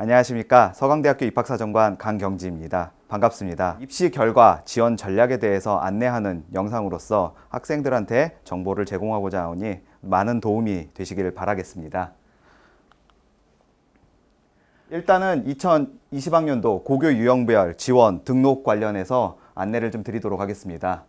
안녕하십니까. 서강대학교 입학사정관 강경지입니다. 반갑습니다. 입시 결과 지원 전략에 대해서 안내하는 영상으로서 학생들한테 정보를 제공하고자 하오니 많은 도움이 되시길 바라겠습니다. 일단은 2020학년도 고교 유형별 지원 등록 관련해서 안내를 좀 드리도록 하겠습니다.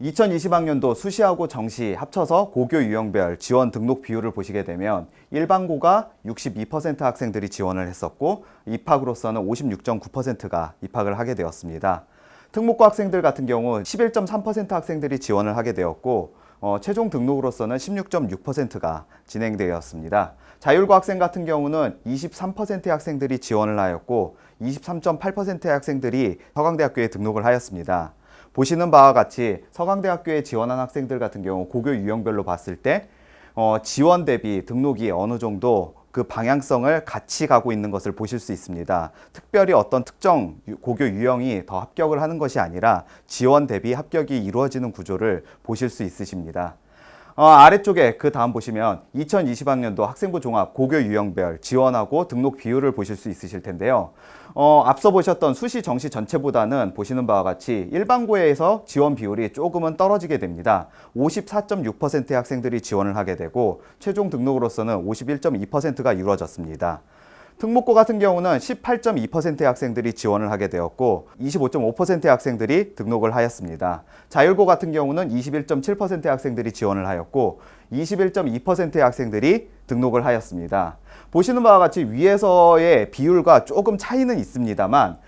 2020학년도 수시하고 정시 합쳐서 고교 유형별 지원 등록 비율을 보시게 되면 일반고가 62% 학생들이 지원을 했었고 입학으로서는 56.9%가 입학을 하게 되었습니다. 특목고 학생들 같은 경우 11.3% 학생들이 지원을 하게 되었고 최종 등록으로서는 16.6%가 진행되었습니다. 자율고 학생 같은 경우는 23%의 학생들이 지원을 하였고 23.8%의 학생들이 서강대학교에 등록을 하였습니다. 보시는 바와 같이 서강대학교에 지원한 학생들 같은 경우 고교 유형별로 봤을 때 지원 대비 등록이 어느 정도 그 방향성을 같이 가고 있는 것을 보실 수 있습니다. 특별히 어떤 특정 고교 유형이 더 합격을 하는 것이 아니라 지원 대비 합격이 이루어지는 구조를 보실 수 있으십니다. 아래쪽에 그 다음 보시면 2020학년도 학생부 종합 고교 유형별 지원하고 등록 비율을 보실 수 있으실 텐데요. 앞서 보셨던 수시 정시 전체보다는 보시는 바와 같이 일반고에서 지원 비율이 조금은 떨어지게 됩니다. 54.6%의 학생들이 지원을 하게 되고 최종 등록으로서는 51.2%가 이루어졌습니다. 특목고 같은 경우는 18.2%의 학생들이 지원을 하게 되었고 25.5%의 학생들이 등록을 하였습니다. 자율고 같은 경우는 21.7%의 학생들이 지원을 하였고 21.2%의 학생들이 등록을 하였습니다. 보시는 바와 같이 위에서의 비율과 조금 차이는 있습니다만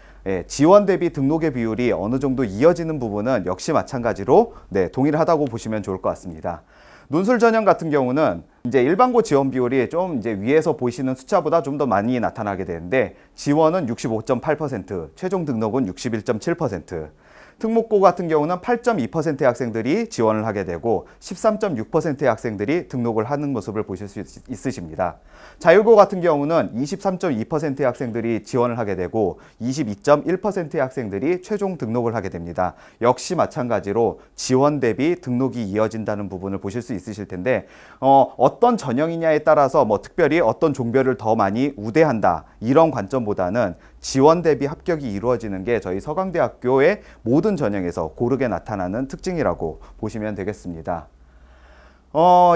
지원 대비 등록의 비율이 어느 정도 이어지는 부분은 역시 마찬가지로 동일하다고 보시면 좋을 것 같습니다. 논술 전형 같은 경우는 이제 일반고 지원 비율이 좀 이제 위에서 보시는 숫자보다 좀 더 많이 나타나게 되는데 지원은 65.8%, 최종 등록은 61.7%. 특목고 같은 경우는 8.2%의 학생들이 지원을 하게 되고 13.6%의 학생들이 등록을 하는 모습을 보실 수 있으십니다. 자율고 같은 경우는 23.2%의 학생들이 지원을 하게 되고 22.1%의 학생들이 최종 등록을 하게 됩니다. 역시 마찬가지로 지원 대비 등록이 이어진다는 부분을 보실 수 있으실 텐데 어떤 전형이냐에 따라서 특별히 어떤 종별을 더 많이 우대한다 이런 관점보다는 지원 대비 합격이 이루어지는 게 저희 서강대학교의 모든 전형에서 고르게 나타나는 특징이라고 보시면 되겠습니다.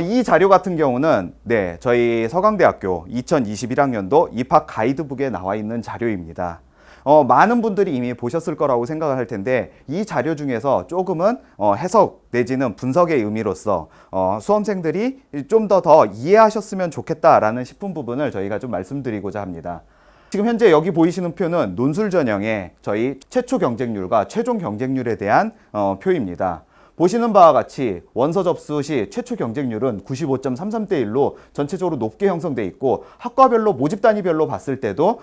이 자료 같은 경우는 저희 서강대학교 2021학년도 입학 가이드북에 나와 있는 자료입니다. 많은 분들이 이미 보셨을 거라고 생각을 할 텐데 이 자료 중에서 조금은 해석 내지는 분석의 의미로서 수험생들이 좀 더 이해하셨으면 좋겠다라는 싶은 부분을 저희가 좀 말씀드리고자 합니다. 지금 현재 여기 보이시는 표는 논술 전형의 저희 최초 경쟁률과 최종 경쟁률에 대한 표입니다. 보시는 바와 같이 원서 접수 시 최초 경쟁률은 95.33대 1로 전체적으로 높게 형성돼 있고 학과별로 모집 단위별로 봤을 때도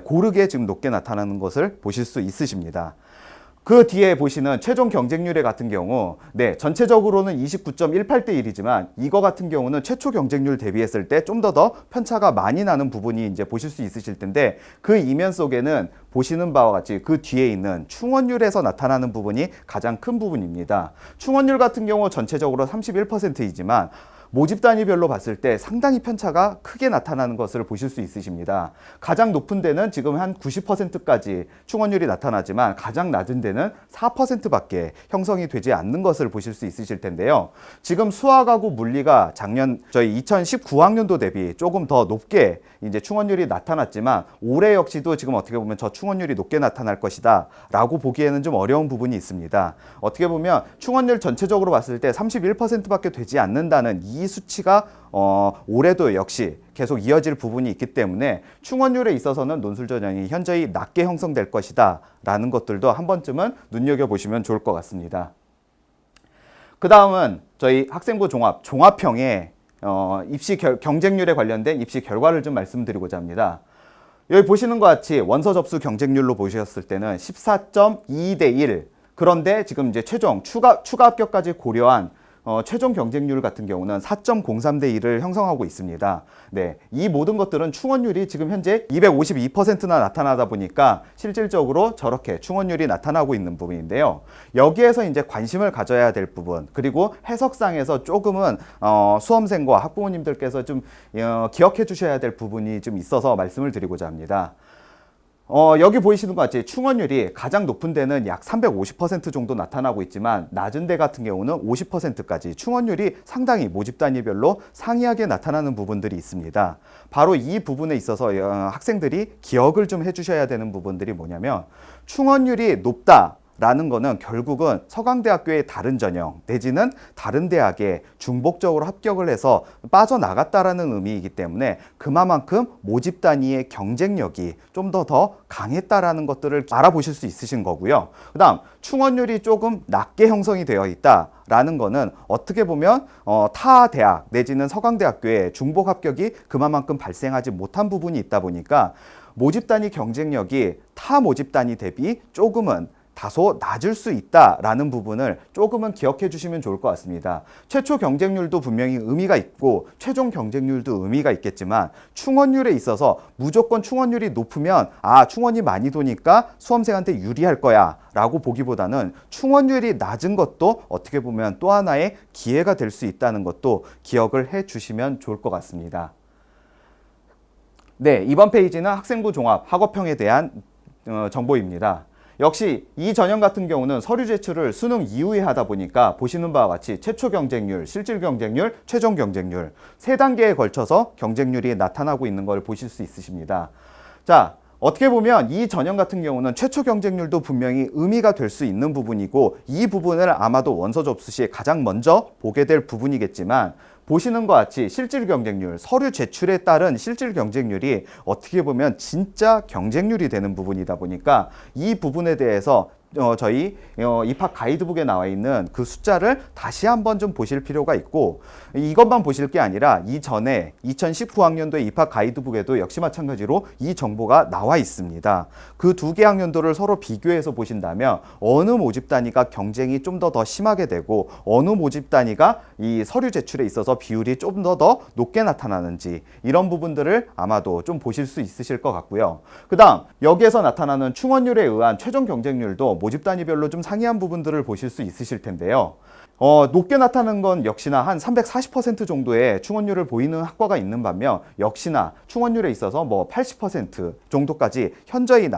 고르게 지금 높게 나타나는 것을 보실 수 있으십니다. 그 뒤에 보시는 최종 경쟁률의 같은 경우 전체적으로는 29.18대 1이지만 이거 같은 경우는 최초 경쟁률 대비했을 때 좀 더 편차가 많이 나는 부분이 이제 보실 수 있으실 텐데 그 이면 속에는 보시는 바와 같이 그 뒤에 있는 충원율에서 나타나는 부분이 가장 큰 부분입니다. 충원율 같은 경우 전체적으로 31%이지만 모집 단위별로 봤을 때 상당히 편차가 크게 나타나는 것을 보실 수 있으십니다. 가장 높은 데는 지금 한 90%까지 충원율이 나타나지만 가장 낮은 데는 4%밖에 형성이 되지 않는 것을 보실 수 있으실 텐데요. 지금 수학하고 물리가 작년 저희 2019학년도 대비 조금 더 높게 이제 충원율이 나타났지만 올해 역시도 지금 어떻게 보면 저 충원율이 높게 나타날 것이다 라고 보기에는 좀 어려운 부분이 있습니다. 어떻게 보면 충원율 전체적으로 봤을 때 31%밖에 되지 않는다는 이 수치가 올해도 역시 계속 이어질 부분이 있기 때문에 충원율에 있어서는 논술 전형이 현저히 낮게 형성될 것이다 라는 것들도 한 번쯤은 눈여겨보시면 좋을 것 같습니다. 그 다음은 저희 학생부 종합형의 입시 경쟁률에 관련된 입시 결과를 좀 말씀드리고자 합니다. 여기 보시는 것 같이 원서 접수 경쟁률로 보셨을 때는 14.2대 1. 그런데 지금 이제 최종 추가 합격까지 고려한 최종 경쟁률 같은 경우는 4.03대 1을 형성하고 있습니다. 네, 이 모든 것들은 충원율이 지금 현재 252%나 나타나다 보니까 실질적으로 저렇게 충원율이 나타나고 있는 부분인데요. 여기에서 이제 관심을 가져야 될 부분, 그리고 해석상에서 조금은 수험생과 학부모님들께서 좀 기억해 주셔야 될 부분이 좀 있어서 말씀을 드리고자 합니다. 여기 보이시는 것 같이 충원율이 가장 높은 데는 약 350% 정도 나타나고 있지만 낮은 데 같은 경우는 50%까지 충원율이 상당히 모집 단위별로 상이하게 나타나는 부분들이 있습니다. 바로 이 부분에 있어서 학생들이 기억을 좀 해주셔야 되는 부분들이 뭐냐면, 충원율이 높다 라는 거는 결국은 서강대학교의 다른 전형 내지는 다른 대학에 중복적으로 합격을 해서 빠져나갔다라는 의미이기 때문에 그만큼 모집 단위의 경쟁력이 좀 더 강했다라는 것들을 알아보실 수 있으신 거고요. 그 다음 충원율이 조금 낮게 형성이 되어 있다라는 거는 어떻게 보면 타 대학 내지는 서강대학교에 중복 합격이 그만큼 발생하지 못한 부분이 있다 보니까 모집 단위 경쟁력이 타 모집 단위 대비 조금은 다소 낮을 수 있다라는 부분을 조금은 기억해 주시면 좋을 것 같습니다. 최초 경쟁률도 분명히 의미가 있고 최종 경쟁률도 의미가 있겠지만 충원율에 있어서 무조건 충원율이 높으면 충원이 많이 도니까 수험생한테 유리할 거야 라고 보기보다는 충원율이 낮은 것도 어떻게 보면 또 하나의 기회가 될 수 있다는 것도 기억을 해 주시면 좋을 것 같습니다. 네, 이번 페이지는 학생부 종합 학업평에 대한 정보입니다. 역시 이 전형 같은 경우는 서류 제출을 수능 이후에 하다 보니까 보시는 바와 같이 최초 경쟁률, 실질 경쟁률, 최종 경쟁률 3단계에 걸쳐서 경쟁률이 나타나고 있는 걸 보실 수 있으십니다. 자, 어떻게 보면 이 전형 같은 경우는 최초 경쟁률도 분명히 의미가 될 수 있는 부분이고 이 부분을 아마도 원서 접수 시 가장 먼저 보게 될 부분이겠지만 보시는 것 같이 실질 경쟁률, 서류 제출에 따른 실질 경쟁률이 어떻게 보면 진짜 경쟁률이 되는 부분이다 보니까 이 부분에 대해서 저희 입학 가이드북에 나와 있는 그 숫자를 다시 한번 좀 보실 필요가 있고, 이것만 보실 게 아니라 이전에 2019학년도의 입학 가이드북에도 역시 마찬가지로 이 정보가 나와 있습니다. 그 두 개 학년도를 서로 비교해서 보신다면 어느 모집 단위가 경쟁이 좀 더 심하게 되고 어느 모집 단위가 이 서류 제출에 있어서 비율이 좀 더 높게 나타나는지 이런 부분들을 아마도 좀 보실 수 있으실 것 같고요. 그 다음 여기에서 나타나는 충원율에 의한 최종 경쟁률도 모집 단위별로 좀 상이한 부분들을 보실 수 있으실 텐데요. 높게 나타나는 건 역시나 한 340% 정도의 충원율을 보이는 학과가 있는 반면 역시나 충원율에 있어서 80% 정도까지 현저히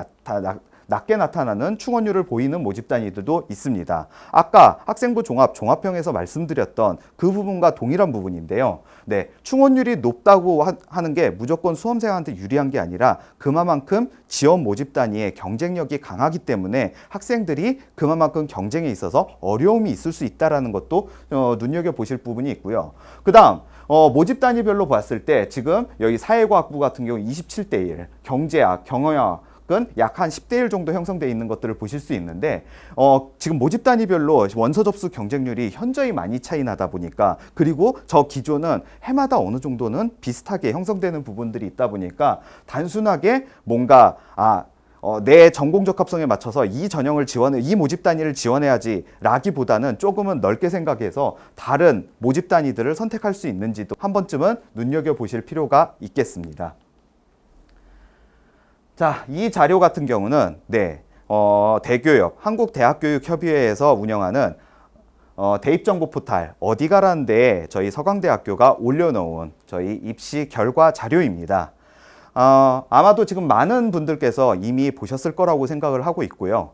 낮게 나타나는 충원율을 보이는 모집 단위들도 있습니다. 아까 학생부 종합평에서 말씀드렸던 그 부분과 동일한 부분인데요. 네, 충원율이 높다고 하는 게 무조건 수험생한테 유리한 게 아니라 그만큼 지원 모집 단위의 경쟁력이 강하기 때문에 학생들이 그만큼 경쟁에 있어서 어려움이 있을 수 있다는 것도 눈여겨보실 부분이 있고요. 그 다음 모집 단위별로 봤을 때 지금 여기 사회과학부 같은 경우 27대 1, 경제학, 경영학 약 한 10대 1 정도 형성되어 있는 것들을 보실 수 있는데 지금 모집 단위별로 원서 접수 경쟁률이 현저히 많이 차이 나다 보니까, 그리고 저 기조는 해마다 어느 정도는 비슷하게 형성되는 부분들이 있다 보니까 단순하게 뭔가 내 전공 적합성에 맞춰서 이 전형을 이 모집 단위를 지원해야지 라기보다는 조금은 넓게 생각해서 다른 모집 단위들을 선택할 수 있는지도 한 번쯤은 눈여겨보실 필요가 있겠습니다. 자, 이 자료 같은 경우는 대교협, 한국대학교육협의회에서 운영하는 대입정보 포탈 어디가라는 데에 저희 서강대학교가 올려놓은 저희 입시 결과 자료입니다. 아마도 지금 많은 분들께서 이미 보셨을 거라고 생각을 하고 있고요.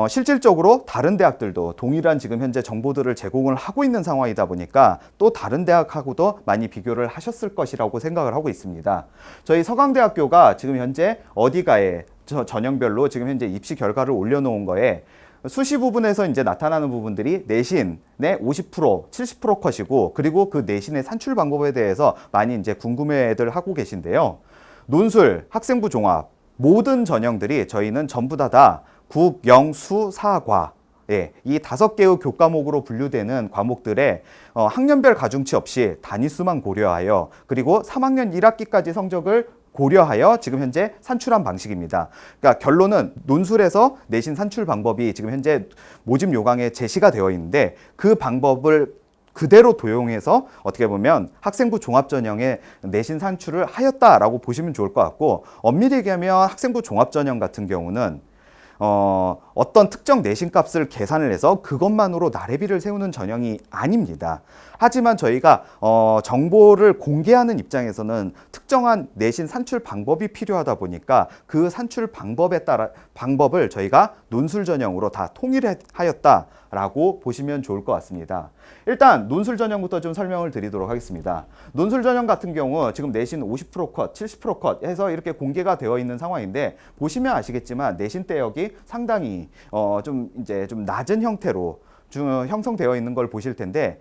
실질적으로 다른 대학들도 동일한 지금 현재 정보들을 제공을 하고 있는 상황이다 보니까 또 다른 대학하고도 많이 비교를 하셨을 것이라고 생각을 하고 있습니다. 저희 서강대학교가 지금 현재 어디가에 전형별로 지금 현재 입시 결과를 올려놓은 거에 수시 부분에서 이제 나타나는 부분들이 내신의 50%, 70% 컷이고, 그리고 그 내신의 산출 방법에 대해서 많이 이제 궁금해들 하고 계신데요. 논술, 학생부 종합 모든 전형들이 저희는 전부 다 국, 영, 수, 사, 과 이 5개의 교과목으로 분류되는 과목들의 학년별 가중치 없이 단위수만 고려하여 그리고 3학년 1학기까지 성적을 고려하여 지금 현재 산출한 방식입니다. 그러니까 결론은 논술에서 내신 산출 방법이 지금 현재 모집 요강에 제시가 되어 있는데 그 방법을 그대로 도용해서 어떻게 보면 학생부 종합전형의 내신 산출을 하였다라고 보시면 좋을 것 같고, 엄밀히 얘기하면 학생부 종합전형 같은 경우는 어떤 특정 내신값을 계산을 해서 그것만으로 나래비를 세우는 전형이 아닙니다. 하지만 저희가 정보를 공개하는 입장에서는 특정한 내신 산출 방법이 필요하다 보니까 그 산출 방법을 저희가 논술 전형으로 다 통일하였다라고 보시면 좋을 것 같습니다. 일단 논술 전형부터 좀 설명을 드리도록 하겠습니다. 논술 전형 같은 경우 지금 내신 50% 컷, 70% 컷 해서 이렇게 공개가 되어 있는 상황인데, 보시면 아시겠지만 내신 대역이 상당히 좀 낮은 형태로 형성되어 있는 걸 보실 텐데,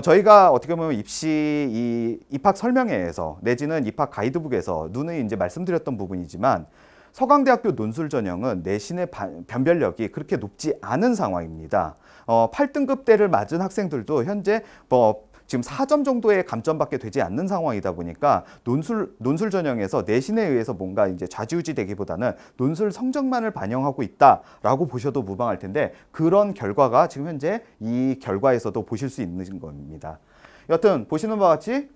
저희가 어떻게 보면 입학 설명회에서 내지는 입학 가이드북에서 누누이 이제 말씀드렸던 부분이지만, 서강대학교 논술 전형은 내신의 변별력이 그렇게 높지 않은 상황입니다. 8등급대를 맞은 학생들도 현재 지금 4점 정도의 감점밖에 되지 않는 상황이다 보니까 논술 전형에서 내신에 의해서 뭔가 이제 좌지우지되기보다는 논술 성적만을 반영하고 있다라고 보셔도 무방할 텐데, 그런 결과가 지금 현재 이 결과에서도 보실 수 있는 겁니다. 여튼 보시는 바와 같이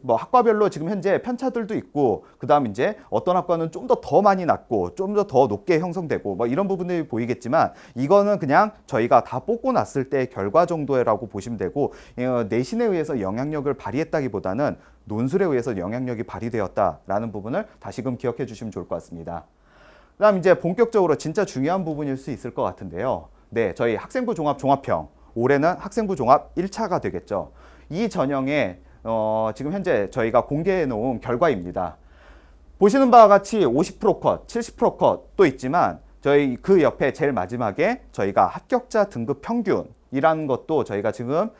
학과별로 지금 현재 편차들도 있고, 그다음 이제 어떤 학과는 좀 더 많이 낮고 좀 더 높게 형성되고 이런 부분들이 보이겠지만, 이거는 그냥 저희가 다 뽑고 났을 때 결과 정도라고 보시면 되고, 내신에 의해서 영향력을 발휘했다기보다는 논술에 의해서 영향력이 발휘되었다라는 부분을 다시금 기억해 주시면 좋을 것 같습니다. 그다음 이제 본격적으로 진짜 중요한 부분일 수 있을 것 같은데요. 네, 저희 학생부 종합 종합형, 올해는 학생부 종합 1차가 되겠죠. 이 전형에 지금 현재 저희가 공개해 놓은 결과입니다. 보시는 바와 같이 50% 컷, 70% 컷도 있지만, 저희 그 옆에 제일 마지막에 저희가 합격자 등급 평균이라는 것도 저희가 지금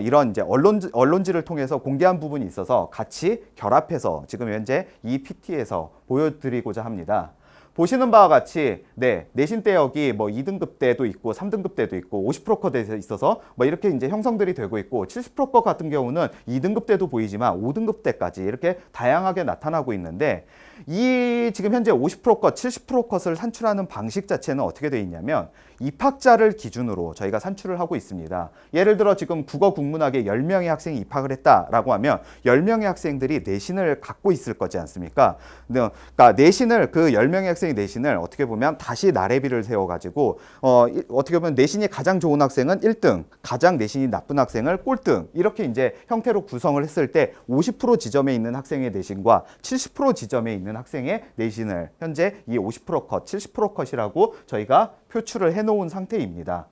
이런 이제 언론지를 통해서 공개한 부분이 있어서 같이 결합해서 지금 현재 이 PT에서 보여드리고자 합니다. 보시는 바와 같이 내신 대역이 2등급 대도 있고 3등급 대도 있고 50% 컷에 있어서 이렇게 이제 형성들이 되고 있고, 70% 컷 같은 경우는 2등급 대도 보이지만 5등급 대까지 이렇게 다양하게 나타나고 있는데, 이 지금 현재 50% 컷, 70% 컷을 산출하는 방식 자체는 어떻게 되어 있냐면, 입학자를 기준으로 저희가 산출을 하고 있습니다. 예를 들어 지금 국어 국문학에 10명의 학생이 입학을 했다라고 하면 10명의 학생들이 내신을 갖고 있을 거지 않습니까? 그러니까 내신을, 그 10명의 학생의 내신을 어떻게 보면 다시 나래비를 세워가지고 어떻게 보면 내신이 가장 좋은 학생은 1등, 가장 내신이 나쁜 학생을 꼴등, 이렇게 이제 형태로 구성을 했을 때 50% 지점에 있는 학생의 내신과 70% 지점에 있는 학생의 내신을 현재 이 50% 컷, 70% 컷이라고 저희가 표출을 해놓은 상태입니다.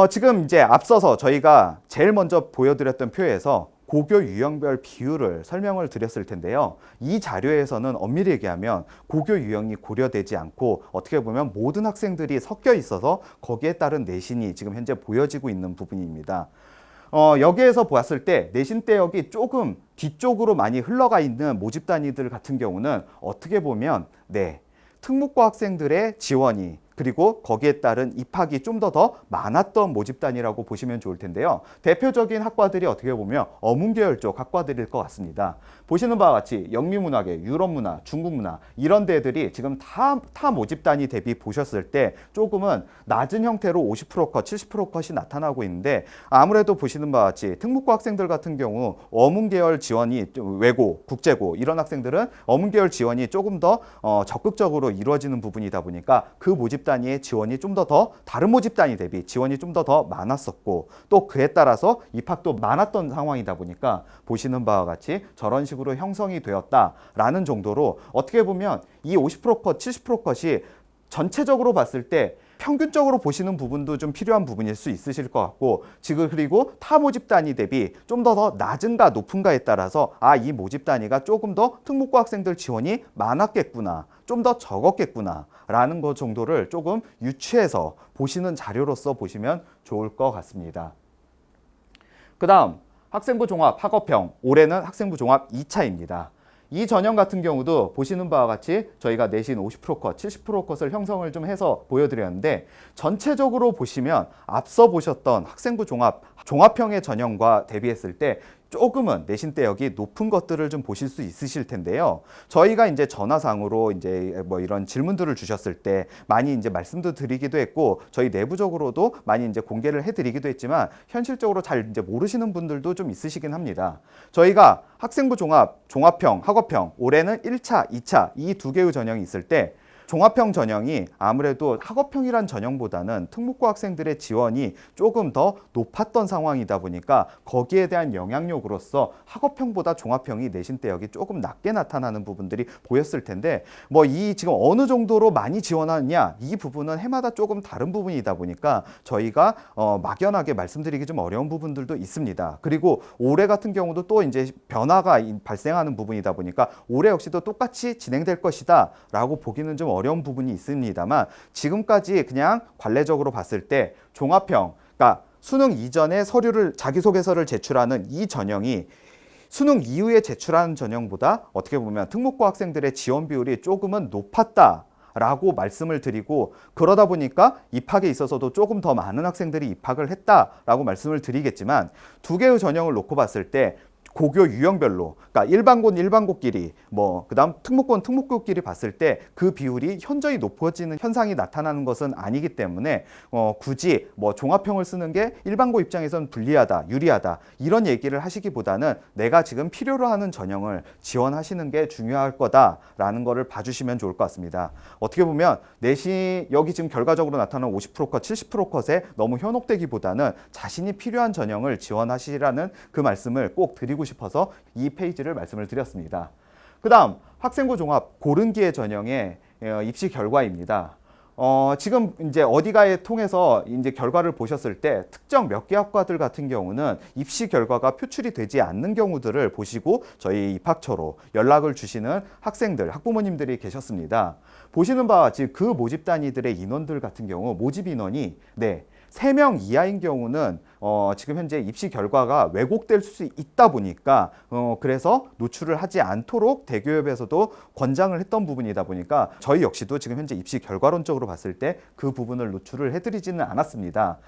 지금 이제 앞서서 저희가 제일 먼저 보여드렸던 표에서 고교 유형별 비율을 설명을 드렸을 텐데요. 이 자료에서는 엄밀히 얘기하면 고교 유형이 고려되지 않고 어떻게 보면 모든 학생들이 섞여 있어서 거기에 따른 내신이 지금 현재 보여지고 있는 부분입니다. 여기에서 보았을 때 내신 대역이 조금 뒤쪽으로 많이 흘러가 있는 모집 단위들 같은 경우는 어떻게 보면 특목고 학생들의 지원이, 그리고 거기에 따른 입학이 좀 더 많았던 모집단이라고 보시면 좋을 텐데요. 대표적인 학과들이 어떻게 보면 어문계열 쪽 학과들일 것 같습니다. 보시는 바와 같이 영미문학의 유럽문화, 중국문화 이런 데들이 지금 타 모집단위 대비 보셨을 때 조금은 낮은 형태로 50% 컷, 70% 컷이 나타나고 있는데, 아무래도 보시는 바와 같이 특목고 학생들 같은 경우 어문계열 지원이 외고, 국제고 이런 학생들은 어문계열 지원이 조금 더 적극적으로 이루어지는 부분이다 보니까 그 모집단위의 지원이 좀 더 다른 모집단위 대비 지원이 좀 더 많았었고, 또 그에 따라서 입학도 많았던 상황이다 보니까 보시는 바와 같이 저런 식으로 형성이 되었다라는 정도로, 어떻게 보면 이 50% 컷, 70% 컷이 전체적으로 봤을 때 평균적으로 보시는 부분도 좀 필요한 부분일 수 있으실 것 같고, 지금 그리고 타 모집 단위 대비 좀 더 낮은가 높은가에 따라서 이 모집 단위가 조금 더 특목고 학생들 지원이 많았겠구나, 좀 더 적었겠구나 라는 것 정도를 조금 유추해서 보시는 자료로서 보시면 좋을 것 같습니다. 그 다음 학생부 종합 학업형, 올해는 학생부 종합 2차입니다. 이 전형 같은 경우도 보시는 바와 같이 저희가 내신 50% 컷, 70% 컷을 형성을 좀 해서 보여드렸는데, 전체적으로 보시면 앞서 보셨던 학생부 종합형의 전형과 대비했을 때 조금은 내신 대역이 높은 것들을 좀 보실 수 있으실 텐데요. 저희가 이제 전화상으로 이제 뭐 이런 질문들을 주셨을 때 많이 이제 말씀도 드리기도 했고 저희 내부적으로도 많이 이제 공개를 해드리기도 했지만 현실적으로 잘 이제 모르시는 분들도 좀 있으시긴 합니다. 저희가 학생부 종합, 종합형, 학업형 올해는 1차, 2차 이 두 개의 전형이 있을 때 종합형 전형이 아무래도 학업형이란 전형보다는 특목고 학생들의 지원이 조금 더 높았던 상황이다 보니까 거기에 대한 영향력으로서 학업형보다 종합형이 내신 대역이 조금 낮게 나타나는 부분들이 보였을 텐데 뭐 이 지금 어느 정도로 많이 지원하느냐 이 부분은 해마다 조금 다른 부분이다 보니까 저희가 막연하게 말씀드리기 좀 어려운 부분들도 있습니다. 그리고 올해 같은 경우도 또 이제 변화가 발생하는 부분이다 보니까 올해 역시도 똑같이 진행될 것이다 라고 보기는 좀 어려운 부분이 있습니다만 지금까지 그냥 관례적으로 봤을 때 종합형, 그러니까 수능 이전에 서류를 자기소개서를 제출하는 이 전형이 수능 이후에 제출하는 전형보다 어떻게 보면 특목고 학생들의 지원 비율이 조금은 높았다. 라고 말씀을 드리고 그러다 보니까 입학에 있어서도 조금 더 많은 학생들이 입학을 했다라고 말씀을 드리겠지만 두 개의 전형을 놓고 봤을 때 고교 유형별로, 그러니까 일반고는 일반고끼리, 그다음 특목고는 특목고끼리 봤을 때 그 비율이 현저히 높아지는 현상이 나타나는 것은 아니기 때문에 굳이 종합형을 쓰는 게 일반고 입장에서는 불리하다, 유리하다 이런 얘기를 하시기보다는 내가 지금 필요로 하는 전형을 지원하시는 게 중요할 거다라는 거를 봐주시면 좋을 것 같습니다. 어떻게 보면 내신 여기 지금 결과적으로 나타나는 50% 컷, 70% 컷에 너무 현혹되기보다는 자신이 필요한 전형을 지원하시라는 그 말씀을 꼭 드리고 싶어서 이 페이지를 말씀을 드렸습니다. 그 다음 학생부 종합 고른기의 전형의 입시 결과입니다. 지금 이제 어디가에 통해서 이제 결과를 보셨을 때 특정 몇 개 학과들 같은 경우는 입시 결과가 표출이 되지 않는 경우들을 보시고 저희 입학처로 연락을 주시는 학생들, 학부모님들이 계셨습니다. 보시는 바와 같이 그 모집 단위들의 인원들 같은 경우 모집 인원이 3명 이하인 경우는 지금 현재 입시 결과가 왜곡될 수 있다 보니까 그래서 노출을 하지 않도록 대교협에서도 권장을 했던 부분이다 보니까 저희 역시도 지금 현재 입시 결과론적으로 봤을 때 그 부분을 노출을 해드리지는 않았습니다.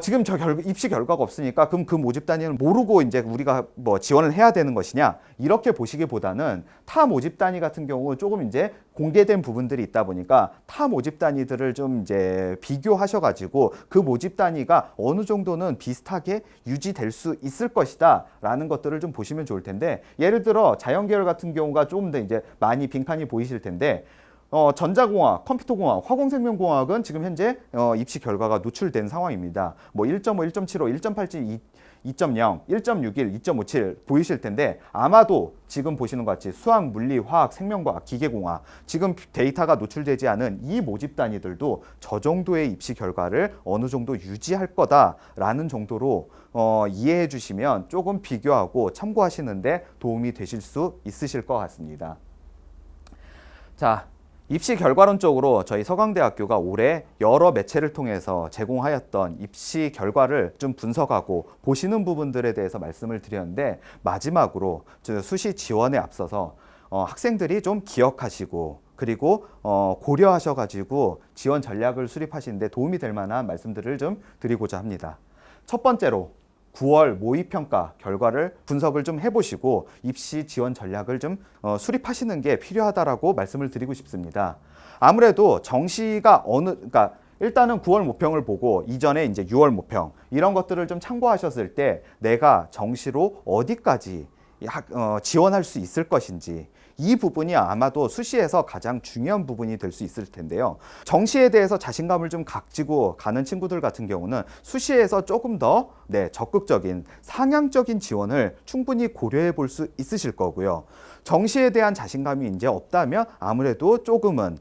지금 입시 결과가 없으니까 그럼 그 모집 단위는 모르고 이제 우리가 지원을 해야 되는 것이냐 이렇게 보시기보다는 타 모집 단위 같은 경우 조금 이제 공개된 부분들이 있다 보니까 타 모집 단위들을 좀 이제 비교하셔가지고 그 모집 단위가 어느 정도는 비슷하게 유지될 수 있을 것이다라는 것들을 좀 보시면 좋을 텐데 예를 들어 자연계열 같은 경우가 조금 더 이제 많이 빈칸이 보이실 텐데. 전자공학, 컴퓨터공학, 화공생명공학은 지금 현재 입시 결과가 노출된 상황입니다. 1.5, 1.75, 1.87, 2.0, 1.61, 2.57 보이실 텐데 아마도 지금 보시는 것 같이 수학, 물리, 화학, 생명과학, 기계공학 지금 데이터가 노출되지 않은 이 모집 단위들도 저 정도의 입시 결과를 어느 정도 유지할 거다라는 정도로 이해해 주시면 조금 비교하고 참고하시는데 도움이 되실 수 있으실 것 같습니다. 자. 입시 결과론적으로 저희 서강대학교가 올해 여러 매체를 통해서 제공하였던 입시 결과를 좀 분석하고 보시는 부분들에 대해서 말씀을 드렸는데 마지막으로 수시 지원에 앞서서 학생들이 좀 기억하시고 그리고 고려하셔가지고 지원 전략을 수립하시는데 도움이 될 만한 말씀들을 좀 드리고자 합니다. 첫 번째로 9월 모의평가 결과를 분석을 좀 해보시고 입시 지원 전략을 좀 수립하시는 게 필요하다라고 말씀을 드리고 싶습니다. 아무래도 정시가 그러니까 일단은 9월 모평을 보고 이전에 이제 6월 모평 이런 것들을 좀 참고하셨을 때 내가 정시로 어디까지 지원할 수 있을 것인지 이 부분이 아마도 수시에서 가장 중요한 부분이 될 수 있을 텐데요. 정시에 대해서 자신감을 좀 가지고 가는 친구들 같은 경우는 수시에서 조금 더 적극적인 상향적인 지원을 충분히 고려해 볼 수 있으실 거고요. 정시에 대한 자신감이 이제 없다면 아무래도 조금은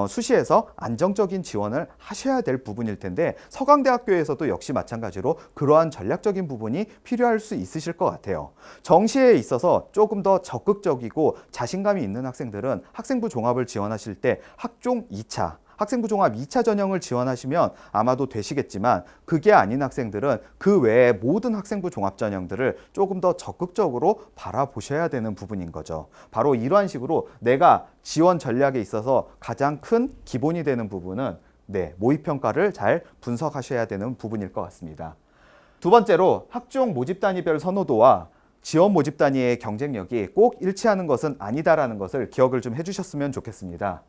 수시에서 안정적인 지원을 하셔야 될 부분일 텐데 서강대학교에서도 역시 마찬가지로 그러한 전략적인 부분이 필요할 수 있으실 것 같아요. 정시에 있어서 조금 더 적극적이고 자신감이 있는 학생들은 학생부 종합을 지원하실 때 학종 2차 학생부 종합 2차 전형을 지원하시면 아마도 되시겠지만 그게 아닌 학생들은 그 외에 모든 학생부 종합 전형들을 조금 더 적극적으로 바라보셔야 되는 부분인 거죠. 바로 이러한 식으로 내가 지원 전략에 있어서 가장 큰 기본이 되는 부분은 모의평가를 잘 분석하셔야 되는 부분일 것 같습니다. 두 번째로 학종 모집 단위별 선호도와 지원 모집 단위의 경쟁력이 꼭 일치하는 것은 아니다라는 것을 기억을 좀 해주셨으면 좋겠습니다.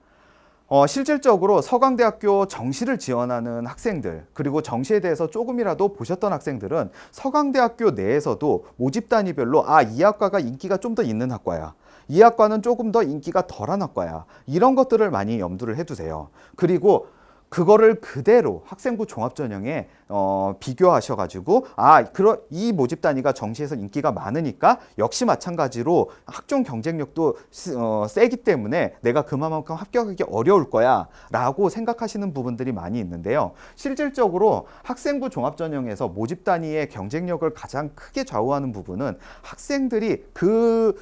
실질적으로 서강대학교 정시를 지원하는 학생들, 그리고 정시에 대해서 조금이라도 보셨던 학생들은 서강대학교 내에서도 모집 단위별로 이 학과가 인기가 좀 더 있는 학과야, 이 학과는 조금 더 인기가 덜한 학과야, 이런 것들을 많이 염두를 해두세요. 그리고 그거를 그대로 학생부 종합전형에 비교하셔가지고 이 모집 단위가 정시에서 인기가 많으니까 역시 마찬가지로 학종 경쟁력도 세기 때문에 내가 그만큼 합격하기 어려울 거야 라고 생각하시는 부분들이 많이 있는데요. 실질적으로 학생부 종합전형에서 모집 단위의 경쟁력을 가장 크게 좌우하는 부분은 학생들이 그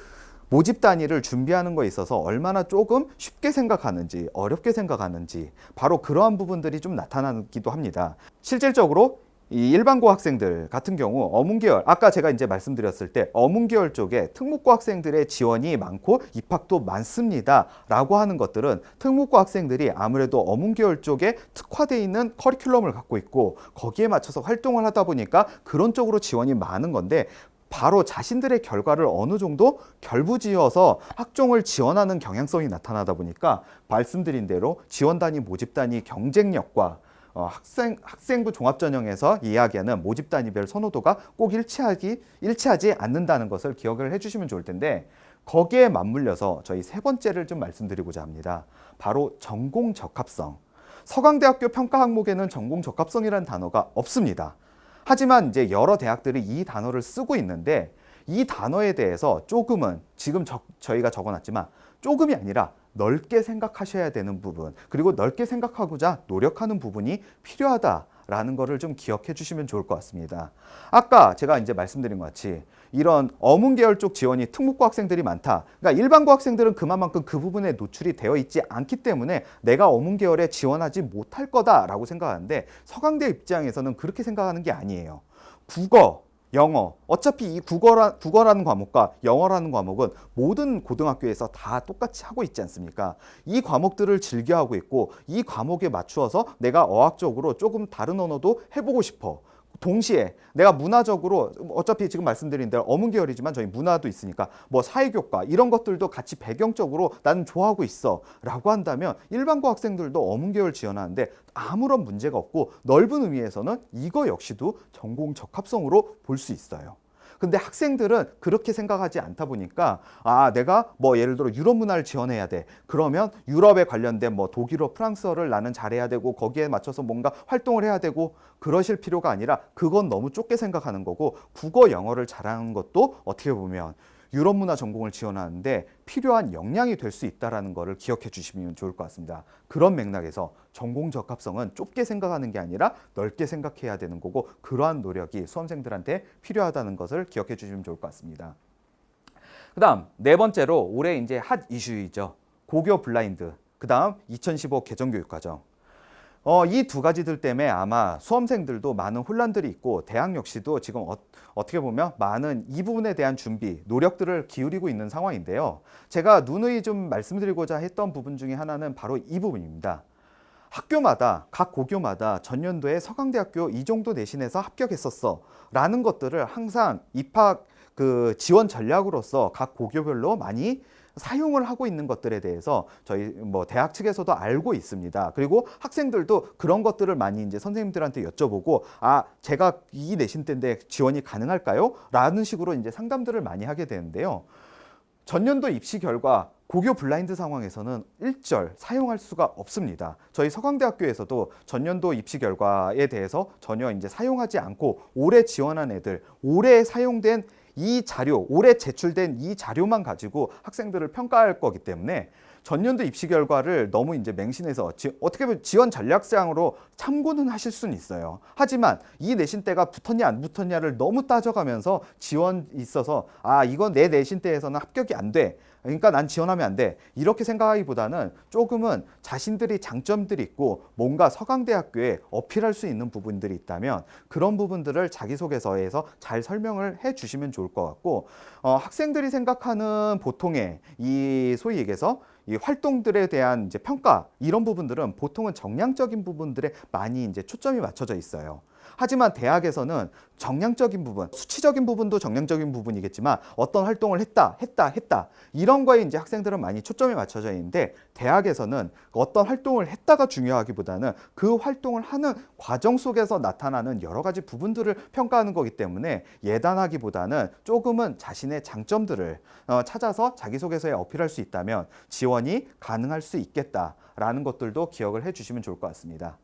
모집 단위를 준비하는 거에 있어서 얼마나 조금 쉽게 생각하는지, 어렵게 생각하는지, 바로 그러한 부분들이 좀 나타나기도 합니다. 실질적으로 이 일반고 학생들 같은 경우 어문계열, 아까 제가 이제 말씀드렸을 때 어문계열 쪽에 특목고 학생들의 지원이 많고 입학도 많습니다 라고 하는 것들은 특목고 학생들이 아무래도 어문계열 쪽에 특화되어 있는 커리큘럼을 갖고 있고 거기에 맞춰서 활동을 하다 보니까 그런 쪽으로 지원이 많은 건데, 바로 자신들의 결과를 어느 정도 결부지어서 학종을 지원하는 경향성이 나타나다 보니까 말씀드린 대로 지원 단위, 모집 단위 경쟁력과 학생부 종합전형에서 이야기하는 모집 단위별 선호도가 꼭 일치하지 않는다는 것을 기억을 해주시면 좋을 텐데, 거기에 맞물려서 저희 세 번째를 좀 말씀드리고자 합니다. 바로 전공 적합성. 서강대학교 평가 항목에는 전공 적합성이라는 단어가 없습니다. 하지만 이제 여러 대학들이 이 단어를 쓰고 있는데, 이 단어에 대해서 조금은 지금 저희가 적어놨지만 조금이 아니라 넓게 생각하셔야 되는 부분, 그리고 넓게 생각하고자 노력하는 부분이 필요하다라는 거를 좀 기억해 주시면 좋을 것 같습니다. 아까 제가 이제 말씀드린 것 같이 이런 어문계열 쪽 지원이 특목고 학생들이 많다. 그러니까 일반고 학생들은 그만큼 그 부분에 노출이 되어 있지 않기 때문에 내가 어문계열에 지원하지 못할 거다라고 생각하는데, 서강대 입장에서는 그렇게 생각하는 게 아니에요. 국어, 영어, 어차피 이 국어라는 과목과 영어라는 과목은 모든 고등학교에서 다 똑같이 하고 있지 않습니까? 이 과목들을 즐겨하고 있고 이 과목에 맞추어서 내가 어학적으로 조금 다른 언어도 해보고 싶어. 동시에 내가 문화적으로 어차피 지금 말씀드린 대로 어문계열이지만 저희 문화도 있으니까 뭐 사회교과 이런 것들도 같이 배경적으로 나는 좋아하고 있어 라고 한다면 일반고 학생들도 어문계열 지원하는데 아무런 문제가 없고, 넓은 의미에서는 이거 역시도 전공 적합성으로 볼 수 있어요. 근데 학생들은 그렇게 생각하지 않다 보니까 내가 뭐 예를 들어 유럽 문화를 지원해야 돼. 그러면 유럽에 관련된 뭐 독일어, 프랑스어를 나는 잘해야 되고 거기에 맞춰서 뭔가 활동을 해야 되고 그러실 필요가 아니라 그건 너무 좁게 생각하는 거고, 국어, 영어를 잘하는 것도 어떻게 보면 유럽 문화 전공을 지원하는데 필요한 역량이 될 수 있다는 것을 기억해 주시면 좋을 것 같습니다. 그런 맥락에서 전공 적합성은 좁게 생각하는 게 아니라 넓게 생각해야 되는 거고, 그러한 노력이 수험생들한테 필요하다는 것을 기억해 주시면 좋을 것 같습니다. 그 다음 네 번째로 올해 이제 핫 이슈이죠. 고교 블라인드, 그 다음 2015 개정교육과정. 이 두 가지들 때문에 아마 수험생들도 많은 혼란들이 있고 대학 역시도 지금 어떻게 보면 많은 이 부분에 대한 준비, 노력들을 기울이고 있는 상황인데요. 제가 누누이 좀 말씀드리고자 했던 부분 중에 하나는 바로 이 부분입니다. 학교마다, 각 고교마다 전년도에 서강대학교 이 정도 내신에서 합격했었어 라는 것들을 항상 입학 지원 전략으로서 각 고교별로 많이 사용을 하고 있는 것들에 대해서 저희 뭐 대학 측에서도 알고 있습니다. 그리고 학생들도 그런 것들을 많이 이제 선생님들한테 여쭤보고 제가 이 내신 때인데 지원이 가능할까요? 라는 식으로 이제 상담들을 많이 하게 되는데요. 전년도 입시 결과 고교 블라인드 상황에서는 일절 사용할 수가 없습니다. 저희 서강대학교에서도 전년도 입시 결과에 대해서 전혀 이제 사용하지 않고 올해 지원한 애들, 올해 사용된 이 자료, 올해 제출된 이 자료만 가지고 학생들을 평가할 거기 때문에 전년도 입시 결과를 너무 이제 맹신해서 어떻게 보면 지원 전략상으로 참고는 하실 수는 있어요. 하지만 이 내신 때가 붙었냐 안 붙었냐를 너무 따져가면서 지원이 있어서 이건 내 내신 때에서는 합격이 안 돼. 그러니까 난 지원하면 안 돼. 이렇게 생각하기보다는 조금은 자신들이 장점들이 있고 뭔가 서강대학교에 어필할 수 있는 부분들이 있다면 그런 부분들을 자기소개서에서 잘 설명을 해 주시면 좋을 것 같고, 학생들이 생각하는 보통의 이 소위 얘기해서 이 활동들에 대한 이제 평가, 이런 부분들은 보통은 정량적인 부분들에 많이 이제 초점이 맞춰져 있어요. 하지만 대학에서는 정량적인 부분, 수치적인 부분도 정량적인 부분이겠지만 어떤 활동을 했다 이런 거에 이제 학생들은 많이 초점이 맞춰져 있는데, 대학에서는 어떤 활동을 했다가 중요하기보다는 그 활동을 하는 과정 속에서 나타나는 여러 가지 부분들을 평가하는 거기 때문에 예단하기보다는 조금은 자신의 장점들을 찾아서 자기소개서에 어필할 수 있다면 지원이 가능할 수 있겠다라는 것들도 기억을 해주시면 좋을 것 같습니다.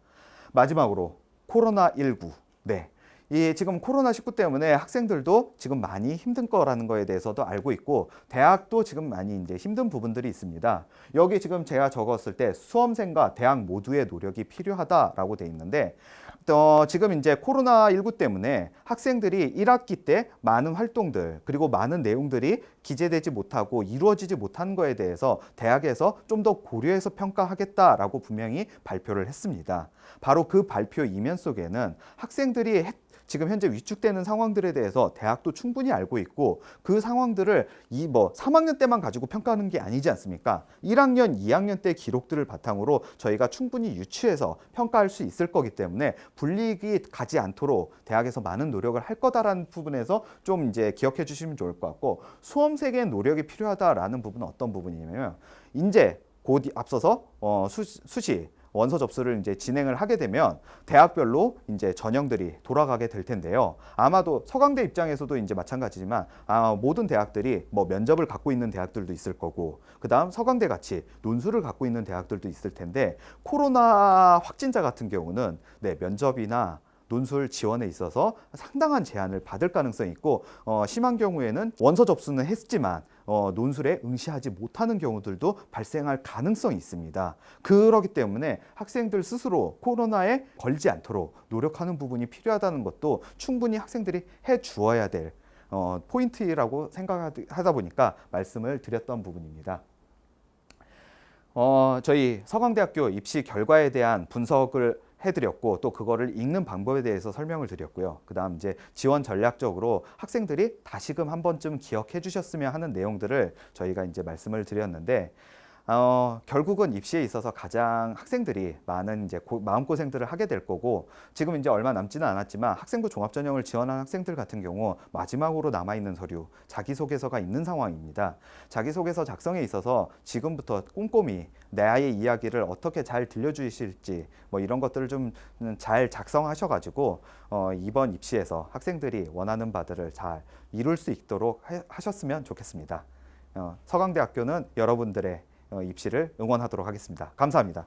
마지막으로 코로나19. 네. 이 지금 코로나19 때문에 학생들도 지금 많이 힘든 거라는 거에 대해서도 알고 있고, 대학도 지금 많이 이제 힘든 부분들이 있습니다. 여기 지금 제가 적었을 때 수험생과 대학 모두의 노력이 필요하다라고 돼 있는데, 지금 이제 코로나19 때문에 학생들이 1학기 때 많은 활동들 그리고 많은 내용들이 기재되지 못하고 이루어지지 못한 거에 대해서 대학에서 좀 더 고려해서 평가하겠다라고 분명히 발표를 했습니다. 바로 그 발표 이면 속에는 학생들이 지금 현재 위축되는 상황들에 대해서 대학도 충분히 알고 있고, 그 상황들을 3학년 때만 가지고 평가하는 게 아니지 않습니까? 1학년, 2학년 때 기록들을 바탕으로 저희가 충분히 유추해서 평가할 수 있을 거기 때문에 불이익이 가지 않도록 대학에서 많은 노력을 할 거다라는 부분에서 좀 이제 기억해 주시면 좋을 것 같고, 수험생의 노력이 필요하다라는 부분은 어떤 부분이냐면, 이제 곧 앞서서 수시 원서 접수를 이제 진행을 하게 되면 대학별로 이제 전형들이 돌아가게 될 텐데요. 아마도 서강대 입장에서도 이제 마찬가지지만 모든 대학들이 뭐 면접을 갖고 있는 대학들도 있을 거고, 그다음 서강대 같이 논술을 갖고 있는 대학들도 있을 텐데, 코로나 확진자 같은 경우는 면접이나 논술 지원에 있어서 상당한 제한을 받을 가능성이 있고, 심한 경우에는 원서 접수는 했지만 논술에 응시하지 못하는 경우들도 발생할 가능성이 있습니다. 그렇기 때문에 학생들 스스로 코로나에 걸리지 않도록 노력하는 부분이 필요하다는 것도 충분히 학생들이 해 주어야 될 포인트라고 생각하다 보니까 말씀을 드렸던 부분입니다. 저희 서강대학교 입시 결과에 대한 분석을 해드렸고, 또 그거를 읽는 방법에 대해서 설명을 드렸고요. 그 다음 이제 지원 전략적으로 학생들이 다시금 한 번쯤 기억해 주셨으면 하는 내용들을 저희가 이제 말씀을 드렸는데, 결국은 입시에 있어서 가장 학생들이 많은 이제 마음고생들을 하게 될 거고, 지금 이제 얼마 남지는 않았지만 학생부 종합전형을 지원한 학생들 같은 경우 마지막으로 남아있는 서류, 자기소개서가 있는 상황입니다. 자기소개서 작성에 있어서 지금부터 꼼꼼히 내 아이의 이야기를 어떻게 잘 들려주실지 뭐 이런 것들을 좀 잘 작성하셔가지고 이번 입시에서 학생들이 원하는 바들을 잘 이룰 수 있도록 하셨으면 좋겠습니다. 서강대학교는 여러분들의 입시를 응원하도록 하겠습니다. 감사합니다.